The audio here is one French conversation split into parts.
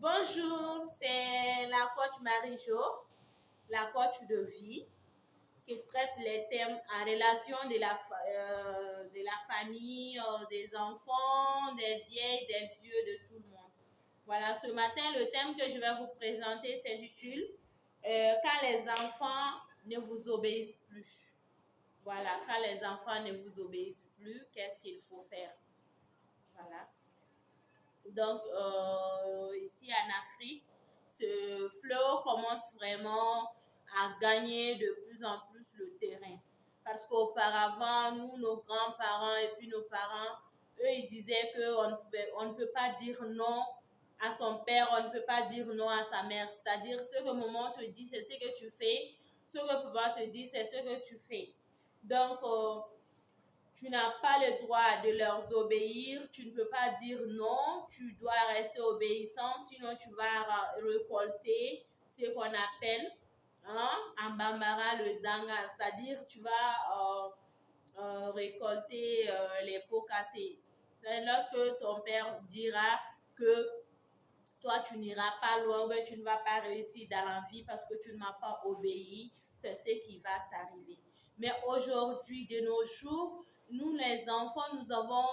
Bonjour, c'est la coach Marie-Jo, la coach de vie, qui traite les thèmes en relation de la famille, des enfants, des vieilles, des vieux, de tout le monde. Voilà, ce matin, le thème que je vais vous présenter s'intitule Quand les enfants ne vous obéissent plus. Voilà, quand les enfants ne vous obéissent plus, qu'est-ce qu'il faut faire? Voilà. Donc, ici en Afrique, ce fléau commence vraiment à gagner de plus en plus le terrain. Parce qu'auparavant, nous, nos grands-parents et puis nos parents, eux, ils disaient qu'on ne peut pas dire non à son père, on ne peut pas dire non à sa mère. C'est-à-dire, ce que maman te dit, c'est ce que tu fais. Ce que papa te dit, c'est ce que tu fais. Donc, tu n'as pas le droit de leur obéir, tu ne peux pas dire non, tu dois rester obéissant, sinon tu vas récolter ce qu'on appelle en Bambara le danga, c'est-à-dire tu vas récolter les pots cassés. Lorsque ton père dira que toi tu n'iras pas loin, mais tu ne vas pas réussir dans la vie parce que tu ne m'as pas obéi, c'est ce qui va t'arriver. Mais aujourd'hui, de nos jours, nous les enfants, nous avons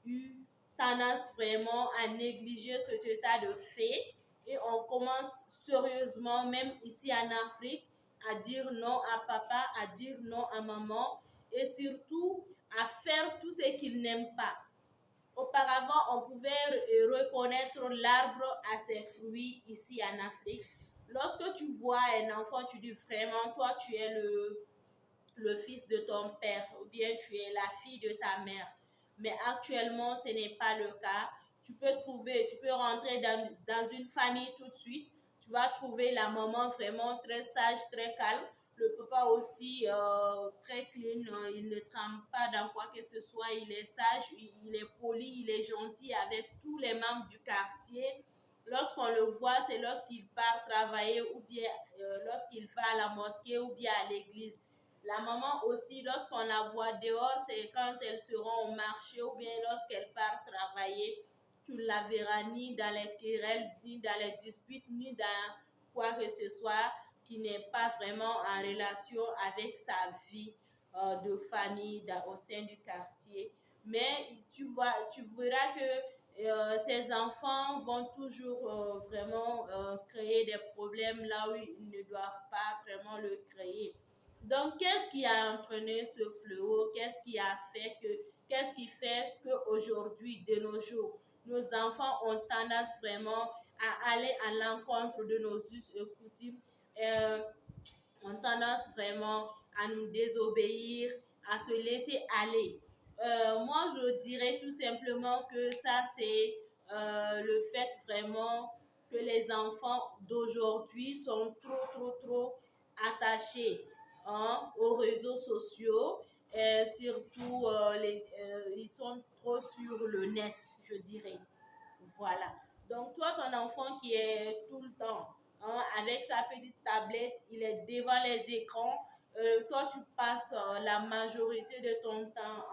eu tendance vraiment à négliger cet état de fait et on commence sérieusement, même ici en Afrique, à dire non à papa, à dire non à maman et surtout à faire tout ce qu'ils n'aiment pas. Auparavant, on pouvait reconnaître l'arbre à ses fruits ici en Afrique. Lorsque tu vois un enfant, tu dis vraiment, toi, tu es le fils de ton père ou bien tu es la fille de ta mère. Mais actuellement, ce n'est pas le cas. Tu peux rentrer dans une famille tout de suite. Tu vas trouver la maman vraiment très sage, très calme. Le papa aussi très clean, il ne tremble pas dans quoi que ce soit, il est sage, il est poli, il est gentil avec tous les membres du quartier. Lorsqu'on le voit, c'est lorsqu'il part travailler ou bien lorsqu'il va à la mosquée ou bien à l'église. La maman aussi, lorsqu'on la voit dehors, c'est quand elles seront au marché ou bien lorsqu'elle part travailler, tu ne la verras ni dans les querelles, ni dans les disputes, ni dans quoi que ce soit qui n'est pas vraiment en relation avec sa vie de famille au sein du quartier. Mais tu verras que ces enfants vont toujours vraiment créer des problèmes là où ils ne doivent pas vraiment le créer. Donc, qu'est-ce qui a entraîné ce fléau? Qu'est-ce qui fait qu'aujourd'hui, de nos jours, nos enfants ont tendance vraiment à aller à l'encontre de nos us et coutumes, ont tendance vraiment à nous désobéir, à se laisser aller. Moi, je dirais tout simplement que ça, c'est le fait vraiment que les enfants d'aujourd'hui sont trop attachés aux réseaux sociaux. Surtout, ils sont trop sur le net, je dirais. Voilà. Donc, toi, ton enfant qui est tout le temps avec sa petite tablette, il est devant les écrans. Toi, tu passes la majorité de ton temps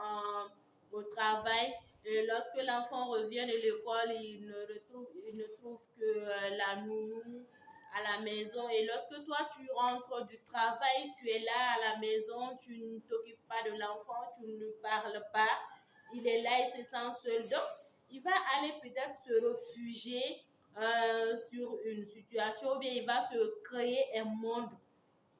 au travail. Et lorsque l'enfant revient de l'école, il ne trouve que la nounou à la maison. Et lorsque toi, tu rentres du travail, tu es là à la maison, tu ne t'occupes pas de l'enfant, tu ne parles pas. Il est là, il se sent seul. Donc, il va aller peut-être se réfugier sur une situation ou bien il va se créer un monde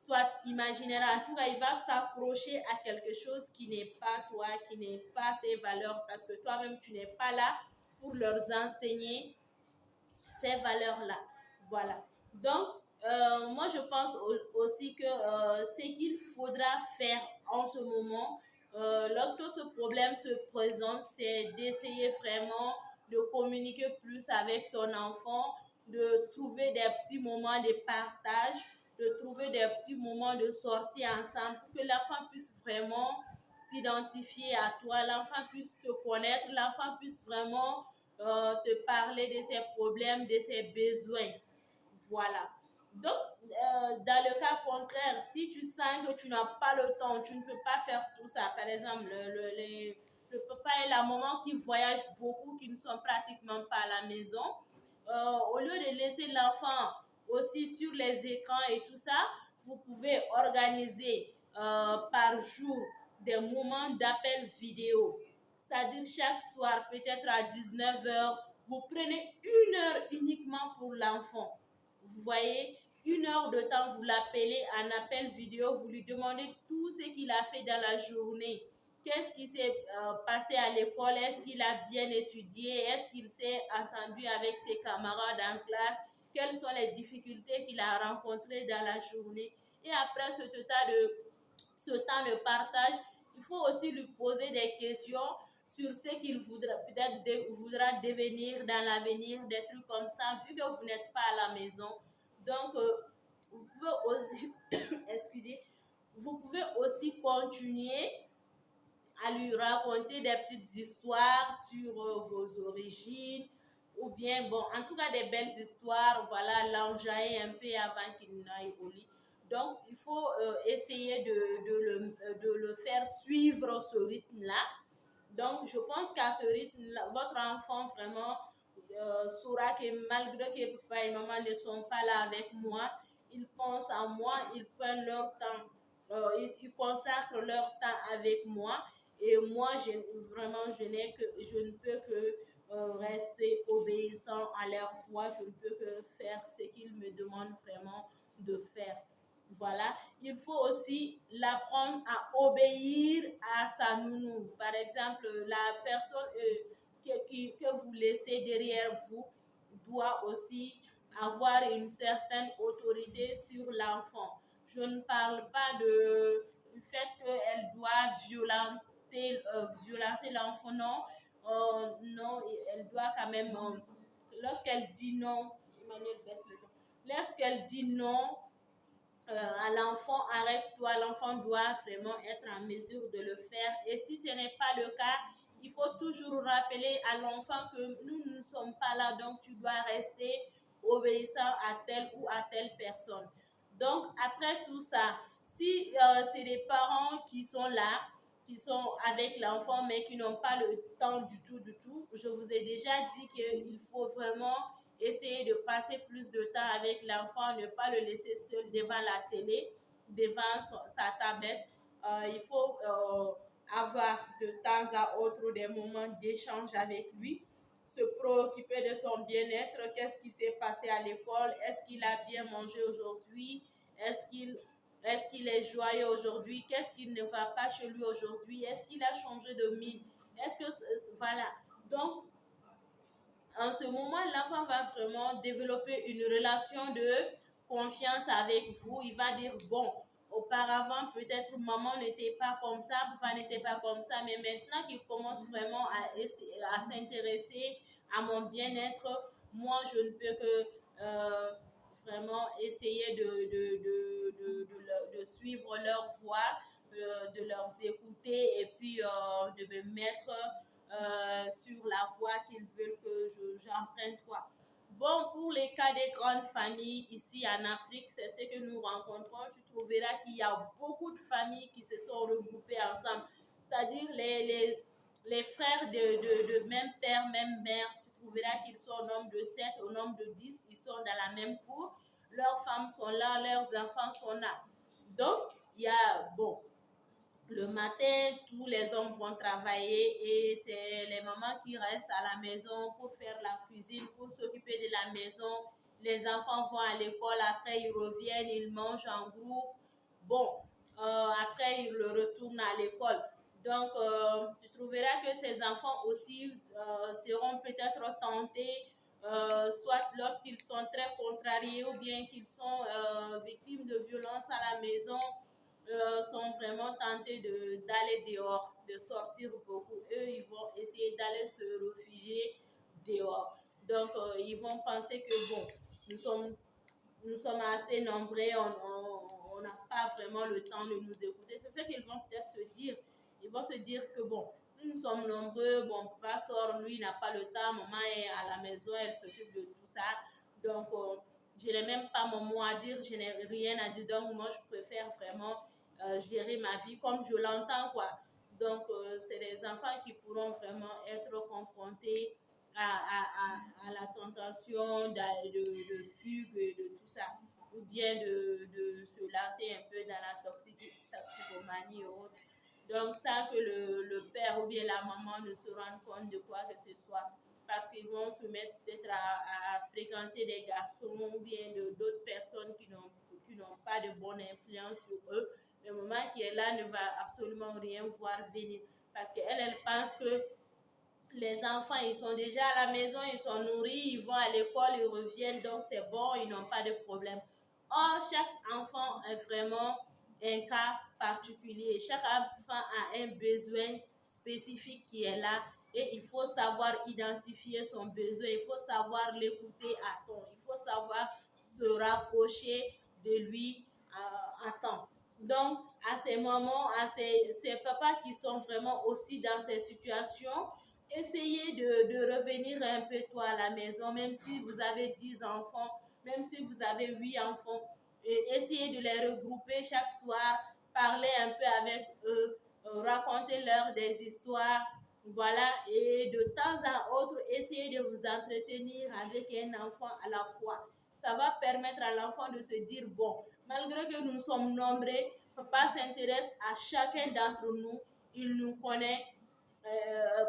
soit imaginaire. En tout cas, il va s'accrocher à quelque chose qui n'est pas toi, qui n'est pas tes valeurs parce que toi-même, tu n'es pas là pour leur enseigner ces valeurs-là. Voilà. Donc, moi, je pense aussi que ce qu'il faudra faire en ce moment, lorsque ce problème se présente, c'est d'essayer vraiment de communiquer plus avec son enfant, de trouver des petits moments de partage, de trouver des petits moments de sortie ensemble pour que l'enfant puisse vraiment s'identifier à toi, l'enfant puisse te connaître, l'enfant puisse vraiment te parler de ses problèmes, de ses besoins. Voilà. Donc, dans le cas contraire, si tu sens que tu n'as pas le temps, tu ne peux pas faire tout ça, par exemple, le papa et la maman qui voyagent beaucoup, qui ne sont pratiquement pas à la maison, au lieu de laisser l'enfant aussi sur les écrans et tout ça, vous pouvez organiser par jour des moments d'appel vidéo. C'est-à-dire chaque soir, peut-être à 19h, vous prenez 1 heure uniquement pour l'enfant. Vous voyez, 1 heure de temps, vous l'appelez en appel vidéo, vous lui demandez tout ce qu'il a fait dans la journée. Qu'est-ce qui s'est passé à l'école? Est-ce qu'il a bien étudié? Est-ce qu'il s'est entendu avec ses camarades en classe? Quelles sont les difficultés qu'il a rencontrées dans la journée? Et après ce temps de partage, il faut aussi lui poser des questions sur ce qu'il voudra peut-être voudra devenir dans l'avenir, des trucs comme ça, vu que vous n'êtes pas à la maison. Donc, vous pouvez aussi, excusez, vous pouvez aussi continuer à lui raconter des petites histoires sur vos origines, ou bien, bon, en tout cas des belles histoires, voilà, l'enjailler un peu avant qu'il n'aille au lit. Donc, il faut essayer de le faire suivre ce rythme-là. Donc, je pense qu'à ce rythme-là, votre enfant vraiment saura que malgré que papa et maman ne sont pas là avec moi, ils pensent à moi, ils prennent leur temps, ils consacrent leur temps avec moi. Et moi, je ne peux que rester obéissant à leur voix, je ne peux que faire ce qu'ils me demandent vraiment de faire. Voilà, il faut aussi l'apprendre à obéir à sa nounou. Par exemple, la personne que vous laissez derrière vous doit aussi avoir une certaine autorité sur l'enfant. Je ne parle pas du fait qu'elle doit violencer l'enfant, non. Non, elle doit quand même, lorsqu'elle dit non, Emmanuel baisse le ton. Lorsqu'elle dit non, à l'enfant, arrête-toi, l'enfant doit vraiment être en mesure de le faire. Et si ce n'est pas le cas, il faut toujours rappeler à l'enfant que nous ne sommes pas là, donc tu dois rester obéissant à telle ou à telle personne. Donc, après tout ça, si c'est des parents qui sont là, qui sont avec l'enfant, mais qui n'ont pas le temps du tout, je vous ai déjà dit qu'il faut vraiment essayer de passer plus de temps avec l'enfant, ne pas le laisser seul devant la télé, devant sa tablette. Il faut avoir de temps à autre des moments d'échange avec lui, se préoccuper de son bien-être, qu'est-ce qui s'est passé à l'école, est-ce qu'il a bien mangé aujourd'hui, est-ce qu'il est joyeux aujourd'hui, qu'est-ce qui ne va pas chez lui aujourd'hui, est-ce qu'il a changé de mine, est-ce que, voilà. Donc, en ce moment, l'enfant va vraiment développer une relation de confiance avec vous. Il va dire, bon, auparavant, peut-être maman n'était pas comme ça, papa n'était pas comme ça, mais maintenant qu'il commence vraiment à s'intéresser à mon bien-être, moi, je ne peux que vraiment essayer de suivre leur voie, de leur écouter et puis de me mettre sur la voie qu'ils veulent que j'emprunte, quoi. Bon, pour les cas des grandes familles ici en Afrique, c'est ce que nous rencontrons. Tu trouveras qu'il y a beaucoup de familles qui se sont regroupées ensemble. C'est-à-dire les frères de même père, même mère. Tu trouveras qu'ils sont au nombre de 7, au nombre de 10. Ils sont dans la même cour. Leurs femmes sont là, leurs enfants sont là. Donc, il y a, bon, le matin, tous les hommes vont travailler et c'est les mamans qui restent à la maison pour faire la cuisine, pour s'occuper de la maison. Les enfants vont à l'école, après ils reviennent, ils mangent en groupe. Bon, après ils retournent à l'école. Donc, tu trouveras que ces enfants aussi seront peut-être tentés, soit lorsqu'ils sont très contrariés ou bien qu'ils sont victimes de violences à la maison, sont vraiment tentés d'aller dehors, de sortir beaucoup. Eux, ils vont essayer d'aller se réfugier dehors. Donc, ils vont penser que, bon, nous sommes assez nombreux, on n'a pas vraiment le temps de nous écouter. C'est ce qu'ils vont peut-être se dire. Ils vont se dire que, bon, nous sommes nombreux, bon, papa sort, lui, n'a pas le temps, maman est à la maison, elle s'occupe de tout ça. Donc, je n'ai même pas mon mot à dire, je n'ai rien à dire. Donc, moi, je préfère vraiment gérer ma vie comme je l'entends, quoi. Donc, c'est des enfants qui pourront vraiment être confrontés à la tentation de fugue, de tout ça, ou bien de se lancer un peu dans la toxicomanie ou autre. Donc, sans que le père ou bien la maman ne se rendent compte de quoi que ce soit, parce qu'ils vont se mettre peut-être à fréquenter des garçons ou bien d'autres personnes qui n'ont pas de bonne influence sur eux. Le moment qui est là ne va absolument rien voir venir, parce qu'elle, elle pense que les enfants, ils sont déjà à la maison, ils sont nourris, ils vont à l'école, ils reviennent, donc c'est bon, ils n'ont pas de problème. Or, chaque enfant est vraiment un cas particulier. Chaque enfant a un besoin spécifique qui est là et il faut savoir identifier son besoin, il faut savoir l'écouter à temps, il faut savoir se rapprocher de lui à temps. Donc, à ces moments, à ces papas qui sont vraiment aussi dans ces situations, essayez de revenir un peu tôt à la maison, même si vous avez 10 enfants, même si vous avez 8 enfants, et essayez de les regrouper chaque soir, parler un peu avec eux, raconter-leur des histoires, voilà, et de temps à autre, essayez de vous entretenir avec un enfant à la fois. Ça va permettre à l'enfant de se dire, bon, malgré que nous sommes nombreux, papa s'intéresse à chacun d'entre nous, il nous connaît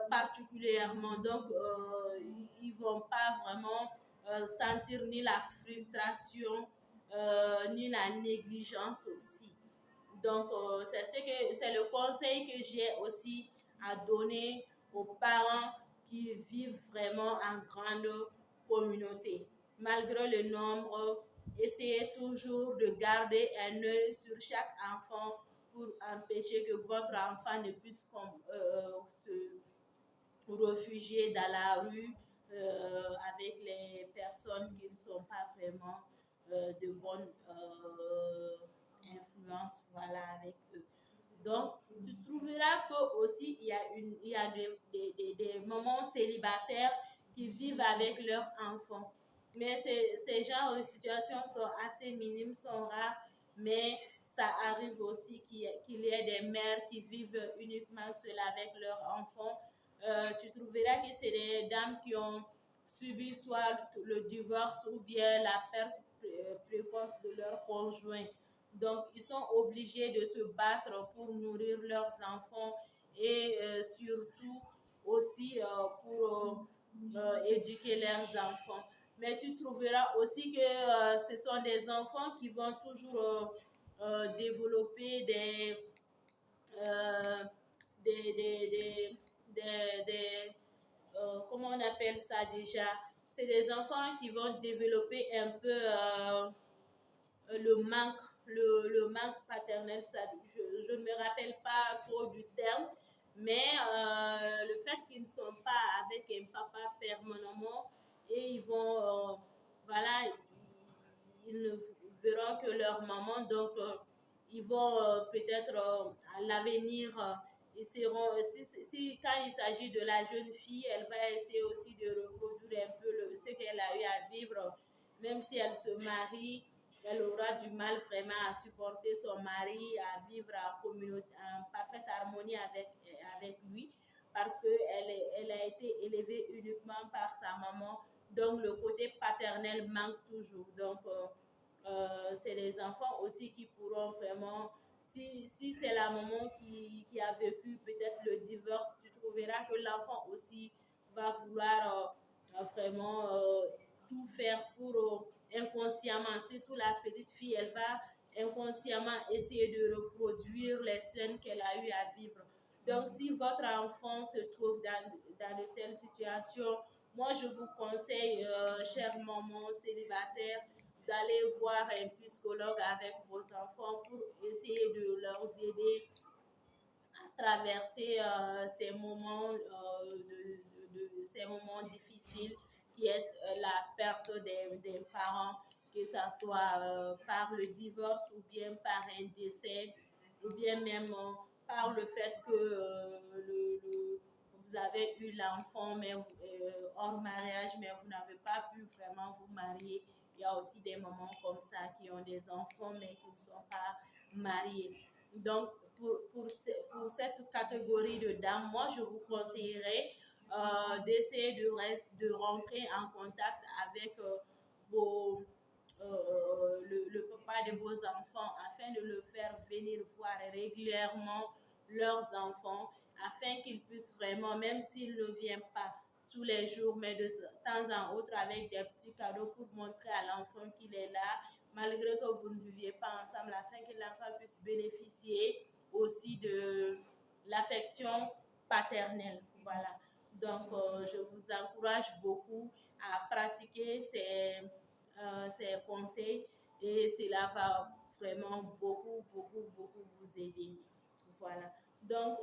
particulièrement. Donc, ils vont pas vraiment sentir ni la frustration, ni la négligence aussi. Donc, c'est le conseil que j'ai aussi à donner aux parents qui vivent vraiment en grande communauté. Malgré le nombre, essayez toujours de garder un œil sur chaque enfant pour empêcher que votre enfant ne puisse se réfugier dans la rue avec les personnes qui ne sont pas vraiment de bonne influence, voilà, avec eux. Donc, tu trouveras que aussi il y a des mamans célibataires qui vivent avec leurs enfants. Mais ces genres de situations sont assez minimes, sont rares, mais ça arrive aussi qu'il y ait des mères qui vivent uniquement seules avec leurs enfants. Tu trouveras que c'est des dames qui ont subi soit le divorce ou bien la perte précoce de leur conjoint. Donc, ils sont obligés de se battre pour nourrir leurs enfants et surtout aussi pour éduquer leurs enfants. Mais tu trouveras aussi que ce sont des enfants qui vont toujours développer euh, des, des, des, comment on appelle ça déjà? C'est des enfants qui vont développer un peu le manque, le manque paternel. Ça, je ne me rappelle pas trop du terme, mais le fait qu'ils ne sont pas avec un papa permanemment et ils vont, voilà, ils ne verront que leur maman, donc ils vont peut-être à l'avenir, ils seront, quand il s'agit de la jeune fille, elle va essayer aussi de reproduire un peu ce qu'elle a eu à vivre, même si elle se marie, elle aura du mal vraiment à supporter son mari, à vivre en parfaite harmonie avec lui, parce elle a été élevée uniquement par sa maman, donc le côté paternel manque toujours. Donc, c'est les enfants aussi qui pourront vraiment, si c'est la maman qui a vécu peut-être le divorce, tu trouveras que l'enfant aussi va vouloir vraiment tout faire pour inconsciemment, surtout la petite fille, elle va inconsciemment essayer de reproduire les scènes qu'elle a eu à vivre. Donc, si votre enfant se trouve dans de telles situations, moi, je vous conseille, chère maman célibataire, d'aller voir un psychologue avec vos enfants pour essayer de leur aider à traverser ces moments, ces moments difficiles qui est la perte des parents, que ce soit par le divorce ou bien par un décès ou bien même par le fait que vous avez eu l'enfant mais hors mariage, mais vous n'avez pas pu vraiment vous marier. Il y a aussi des mamans comme ça qui ont des enfants mais qui ne sont pas mariés. Donc, pour cette catégorie de dames, moi, je vous conseillerais d'essayer de rentrer en contact avec le papa de vos enfants afin de le faire venir voir régulièrement leurs enfants afin qu'ils puissent vraiment, même s'il ne vient pas tous les jours, mais de temps en autre avec des petits cadeaux pour montrer à l'enfant qu'il est là, malgré que vous ne viviez pas ensemble, afin que l'enfant puisse bénéficier aussi de l'affection paternelle. Voilà. Donc, je vous encourage beaucoup à pratiquer ces conseils et cela va vraiment beaucoup vous aider. Voilà. Donc,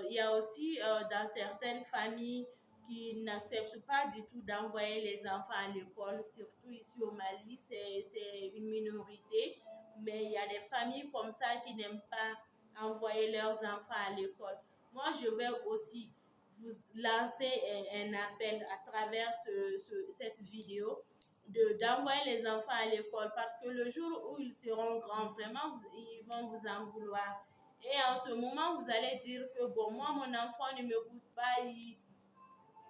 il y a aussi dans certaines familles qui n'acceptent pas du tout d'envoyer les enfants à l'école, surtout ici au Mali, c'est une minorité, mais il y a des familles comme ça qui n'aiment pas envoyer leurs enfants à l'école. Moi, je vais aussi vous lancer un appel à travers cette vidéo d'envoyer les enfants à l'école parce que le jour où ils seront grands, vraiment, ils vont vous en vouloir. Et en ce moment, vous allez dire que, bon, moi, mon enfant ne m'écoute pas,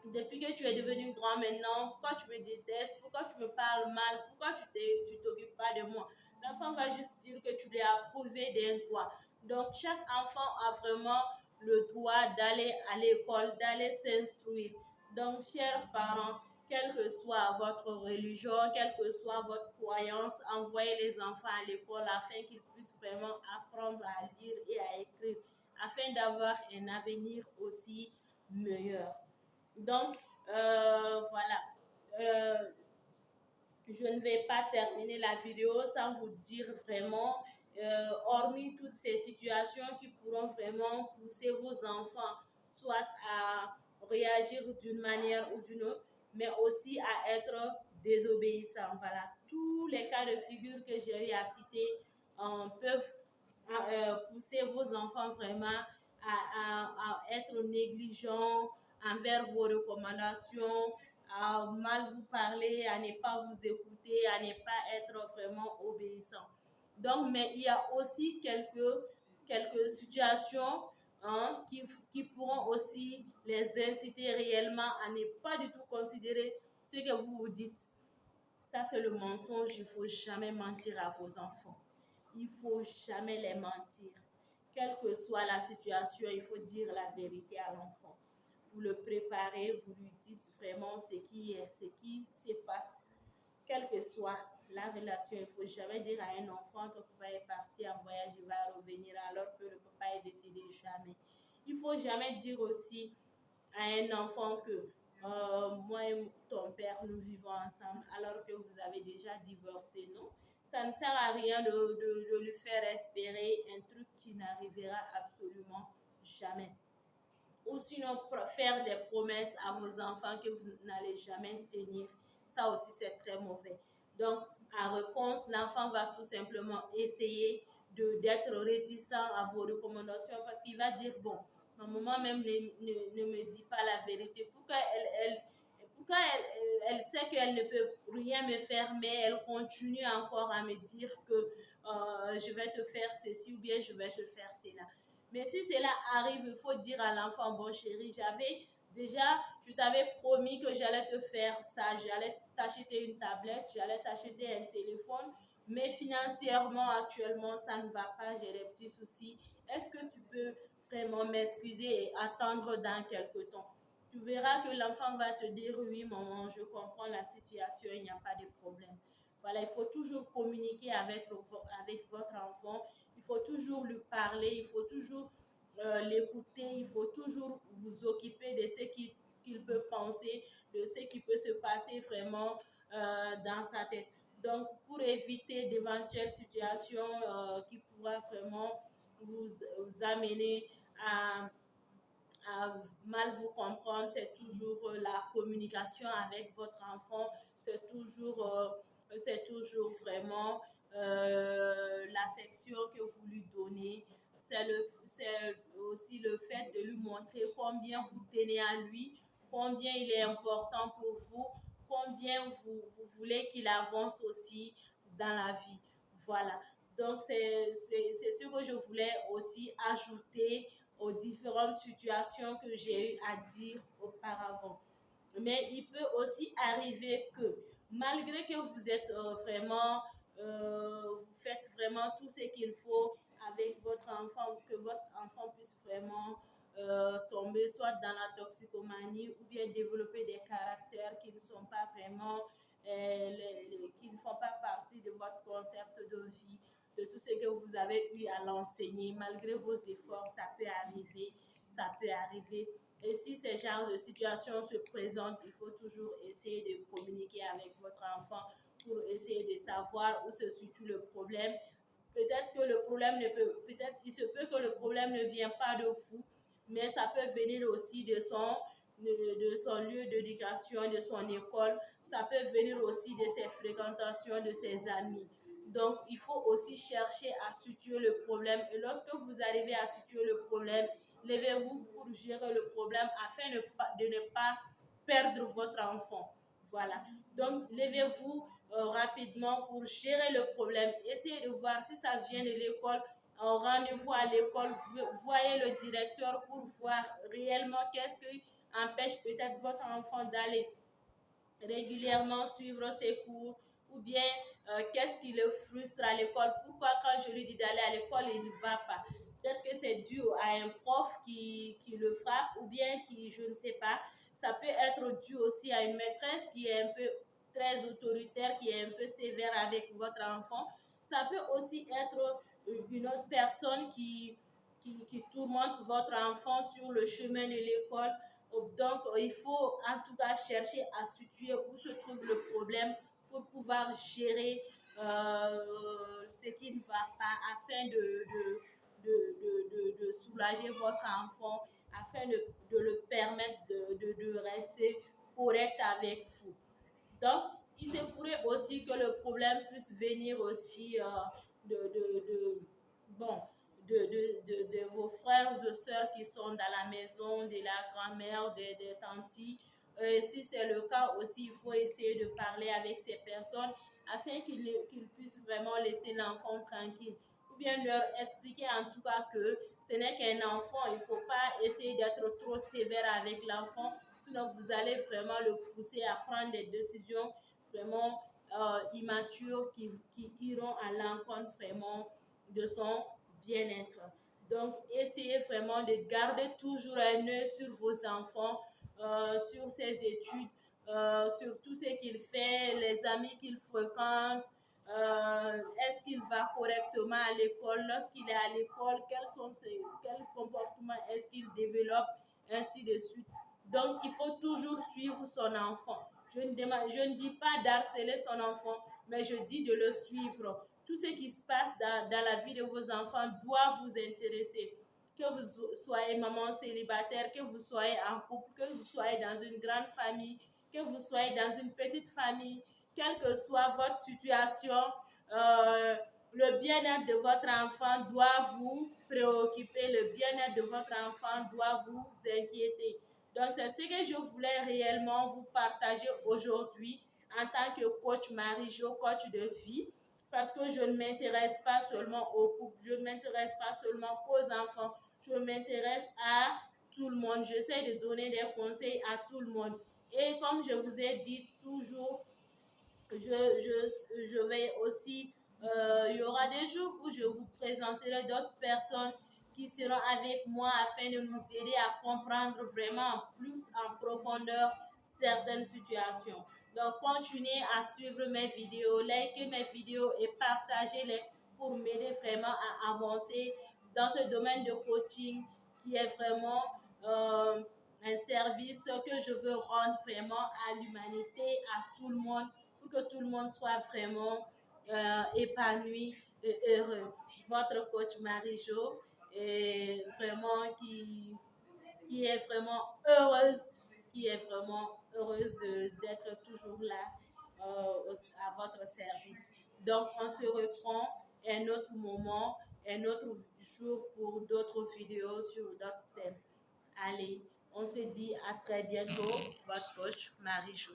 depuis que tu es devenu grand maintenant, pourquoi tu me détestes, pourquoi tu me parles mal, pourquoi tu t'occupes pas de moi. L'enfant va juste dire que tu lui as prouvé d'un droit. Donc, chaque enfant a vraiment le droit d'aller à l'école, d'aller s'instruire. Donc, chers parents, quelle que soit votre religion, quelle que soit votre croyance, envoyez les enfants à l'école afin qu'ils puissent vraiment apprendre à lire et à écrire, afin d'avoir un avenir aussi meilleur. Donc, voilà. Je ne vais pas terminer la vidéo sans vous dire vraiment, hormis toutes ces situations qui pourront vraiment pousser vos enfants soit à réagir d'une manière ou d'une autre, mais aussi à être désobéissants. Voilà, tous les cas de figure que j'ai eu à citer peuvent pousser vos enfants vraiment à être négligents envers vos recommandations, à mal vous parler, à ne pas vous écouter, à ne pas être vraiment obéissant. Donc, mais il y a aussi quelques situations qui pourront aussi les inciter réellement à ne pas du tout considérer ce que vous vous dites. Ça, c'est le mensonge. Il ne faut jamais mentir à vos enfants. Il ne faut jamais les mentir. Quelle que soit la situation, il faut dire la vérité à l'enfant. Vous le préparez, vous lui dites vraiment ce qui se passe. Quelle que soit la relation, il ne faut jamais dire à un enfant que papa est parti en voyage, il va revenir alors que le papa est décédé. Jamais. Il ne faut jamais dire aussi à un enfant que moi et ton père, nous vivons ensemble alors que vous avez déjà divorcé. Non, ça ne sert à rien de lui faire espérer un truc qui n'arrivera absolument jamais. Ou sinon, faire des promesses à vos enfants que vous n'allez jamais tenir. Ça aussi, c'est très mauvais. Donc, en réponse, l'enfant va tout simplement essayer d'être réticent à vos recommandations parce qu'il va dire, bon, ma maman même ne me dit pas la vérité. Pourquoi elle sait qu'elle ne peut rien me faire, mais elle continue encore à me dire que je vais te faire ceci ou bien je vais te faire cela. Mais si cela arrive, il faut dire à l'enfant, bon chéri, je t'avais promis que j'allais te faire ça, j'allais t'acheter une tablette, j'allais t'acheter un téléphone, mais financièrement, actuellement, ça ne va pas, j'ai des petits soucis. Est-ce que tu peux vraiment m'excuser et attendre dans quelque temps? Tu verras que l'enfant va te dire, oui, maman, je comprends la situation, il n'y a pas de problème. Voilà, il faut toujours communiquer avec votre enfant, il faut toujours lui parler, il faut toujours l'écouter, il faut toujours vous occuper de ce qu'il peut penser, de ce qui peut se passer vraiment dans sa tête. Donc, pour éviter d'éventuelles situations qui pourraient vraiment vous amener à mal vous comprendre, c'est toujours la communication avec votre enfant, c'est toujours vraiment l'affection que vous lui donnez. C'est aussi le fait de lui montrer combien vous tenez à lui, combien il est important pour vous, combien vous voulez qu'il avance aussi dans la vie. Voilà. Donc, c'est ce que je voulais aussi ajouter aux différentes situations que j'ai eu à dire auparavant. Mais il peut aussi arriver que, malgré que vous êtes vous faites vraiment tout ce qu'il faut avec votre enfant, que votre enfant puisse vraiment tomber soit dans la toxicomanie ou bien développer des caractères qui ne sont pas vraiment, qui ne font pas partie de votre concept de vie, de tout ce que vous avez eu à l'enseigner. Malgré vos efforts, ça peut arriver, ça peut arriver. Et si ce genre de situation se présente, il faut toujours essayer de communiquer avec votre enfant pour essayer de savoir où se situe le problème. Peut-être que le problème ne peut, peut-être il se peut que le problème ne vient pas de vous, mais ça peut venir aussi de son lieu d'éducation, de son école. Ça peut venir aussi de ses fréquentations, de ses amis. Donc, il faut aussi chercher à situer le problème. Et lorsque vous arrivez à situer le problème, levez-vous pour gérer le problème afin de ne pas perdre votre enfant. Voilà. Donc, levez-vous rapidement pour gérer le problème. Essayez de voir si ça vient de l'école. Rendez-vous à l'école, voyez le directeur pour voir réellement qu'est-ce qui empêche peut-être votre enfant d'aller régulièrement suivre ses cours, ou bien qu'est-ce qui le frustre à l'école, pourquoi quand je lui dis d'aller à l'école, il ne va pas. Peut-être que c'est dû à un prof qui le frappe, ou bien qui, je ne sais pas, ça peut être dû aussi à une maîtresse qui est un peu très autoritaire, qui est un peu sévère avec votre enfant. Ça peut aussi être une autre personne qui tourmente votre enfant sur le chemin de l'école. Donc, il faut en tout cas chercher à situer où se trouve le problème pour pouvoir gérer ce qui ne va pas afin de soulager votre enfant, afin de le permettre de rester correct avec vous. Donc, il se pourrait aussi que le problème puisse venir aussi bon, de vos frères ou sœurs qui sont dans la maison, de la grand-mère, des tantis. Si c'est le cas aussi, il faut essayer de parler avec ces personnes afin qu'ils puissent vraiment laisser l'enfant tranquille. Ou bien leur expliquer en tout cas que ce n'est qu'un enfant, il ne faut pas essayer d'être trop sévère avec l'enfant, sinon vous allez vraiment le pousser à prendre des décisions vraiment immatures qui iront à l'encontre vraiment de son bien-être. Donc, essayez vraiment de garder toujours un œil sur vos enfants, sur ses études, sur tout ce qu'il fait, les amis qu'il fréquente. Est-ce qu'il va correctement à l'école? Lorsqu'il est à l'école, quel comportement est-ce qu'il développe, ainsi de suite. Donc, il faut toujours suivre son enfant. Je ne dis pas d'harceler son enfant, mais je dis de le suivre. Tout ce qui se passe dans la vie de vos enfants doit vous intéresser. Que vous soyez maman célibataire, que vous soyez en couple, que vous soyez dans une grande famille, que vous soyez dans une petite famille, quelle que soit votre situation, le bien-être de votre enfant doit vous préoccuper, le bien-être de votre enfant doit vous inquiéter. Donc, c'est ce que je voulais réellement vous partager aujourd'hui en tant que coach Marie-Jo, coach de vie, parce que je ne m'intéresse pas seulement aux couples, je ne m'intéresse pas seulement aux enfants, je m'intéresse à tout le monde. J'essaie de donner des conseils à tout le monde. Et comme je vous ai dit toujours, je vais aussi, il y aura des jours où je vous présenterai d'autres personnes qui seront avec moi afin de nous aider à comprendre vraiment plus en profondeur certaines situations. Donc, continuez à suivre mes vidéos, likez mes vidéos et partagez-les pour m'aider vraiment à avancer dans ce domaine de coaching qui est vraiment un service que je veux rendre vraiment à l'humanité, à tout le monde, pour que tout le monde soit vraiment épanoui et heureux. Votre coach Marie-Jo est vraiment qui est vraiment heureuse, d'être toujours là à votre service. Donc, on se reprend un autre moment, un autre jour pour d'autres vidéos sur d'autres thèmes. Allez, on se dit à très bientôt, votre coach Marie-Jo.